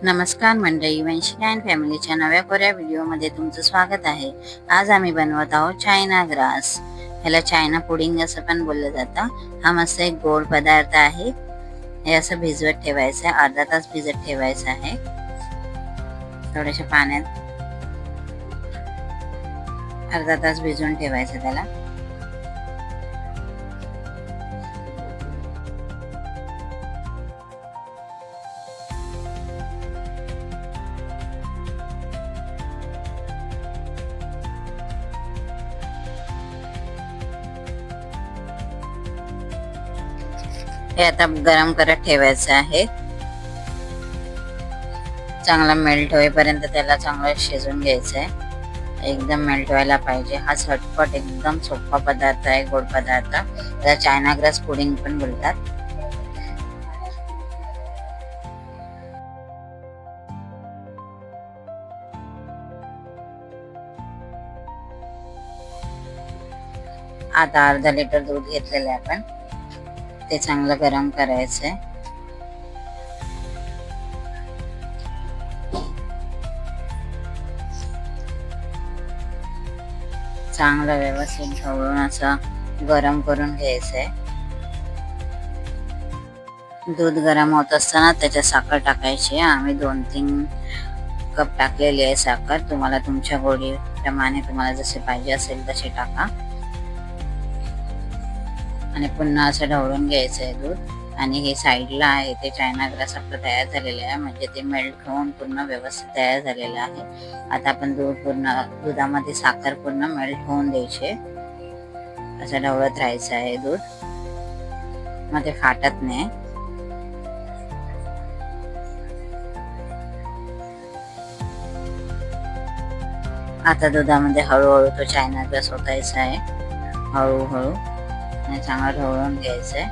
नमस्कार मंडळी, वंशिक अँड फॅमिलीच्या नव्या कोऱ्या व्हिडिओमध्ये तुमचं स्वागत आहे. आज आम्ही बनवत आहोत चायना ग्रास. ह्याला चायना पुडिंग असं पण बोललं जातं. हा मस्त एक गोड पदार्थ आहे. हे असं भिजवत ठेवायचं आहे, अर्धा तास भिजत ठेवायचं आहे थोड्याशा पाण्यात. अर्धा तास भिजवून ठेवायचं त्याला. हे आता गरम करत ठेवायचं आहे. चांगला मेल्ट होईपर्यंत त्याला चांगलं शिजवून घ्यायचं आहे. एकदम मेल्ट व्हायला पाहिजे. हा झटपट एकदम सोपा पदार्थ आहे, गोड पदार्थ. त्याला चायना ग्रास पुडिंग पण बोलतात. आता अर्धा लिटर दूध घेतलेलं आहे आपण, ते चांगलं गरम करायचंय. चांगलं व्यवस्थित ढवळून असं गरम करून घ्यायचंय. दूध गरम होत असताना त्याच्यात साखर टाकायची. आम्ही 2-3 कप टाकलेली आहे साखर. तुम्हाला तुमच्या गोडीप्रमाणे तुम्हाला जसे पाहिजे असेल तसे टाका. आणि पुन्हा असं ढवळून घ्यायचं आहे दूध. आणि हे साईडला आहे ते चायना ग्रास आपलं तयार झालेलं आहे, म्हणजे ते मेल्ट होऊन पूर्ण व्यवस्थित तयार झालेलं आहे. आता आपण दुधामध्ये साखर पूर्ण मेल्ट होऊन द्यायचे. असं ढवळत राहायचं आहे दूध, मग ते फाटत नाही. आता दुधामध्ये हळूहळू तो चायना ग्रास ओतायचा आहे, हळूहळू. आणि चांगलं ढवळून घ्यायचंय.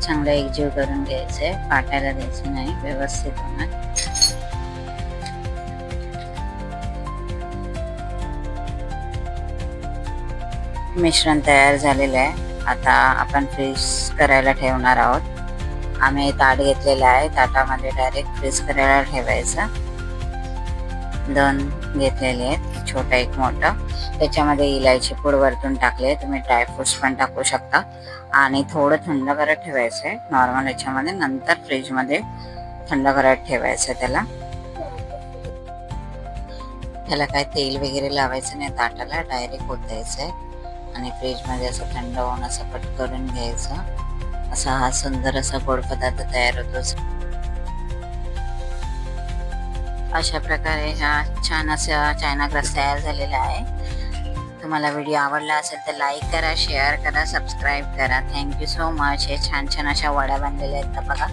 चांगलं एकजीव करून घ्यायचंय, फाटायला द्यायचं नाही, व्यवस्थित होणार. मिश्रण तयार झालेलं आहे. आता आपण फ्रीज करायला ठेवणार आहोत. आम्ही ताट घेतलेलं आहे, ताटामध्ये डायरेक्ट फ्रीज करायला ठेवायचं. 2 घेतलेले आहेत, छोटं एक मोठं. त्याच्यामध्ये इलायची पूड वरतून टाकले. तुम्ही ड्रायफ्रुट्स पण टाकू शकता. आणि थोडं थंड करत ठेवायचं आहे नॉर्मल याच्यामध्ये, नंतर फ्रीजमध्ये थंड करत ठेवायचं त्याला. त्याला काय तेल वगैरे लावायचं नाही ताटाला, डायरेक्ट ओतायचं आहे. आणि फ्रीजमध्ये असं थंड होऊन असं कट करून घ्यायचं. असा हा सुंदर असा गोड पदार्थ तयार होतो. अशा प्रकारे हा छान असा चायना ग्रास तयार झालेला आहे. तुम्हाला व्हिडिओ आवडला असेल तर लाईक करा, शेअर करा, सबस्क्राईब करा. Thank you so much. हे छान छान अशा वड्या बनलेल्या आहेत बघा.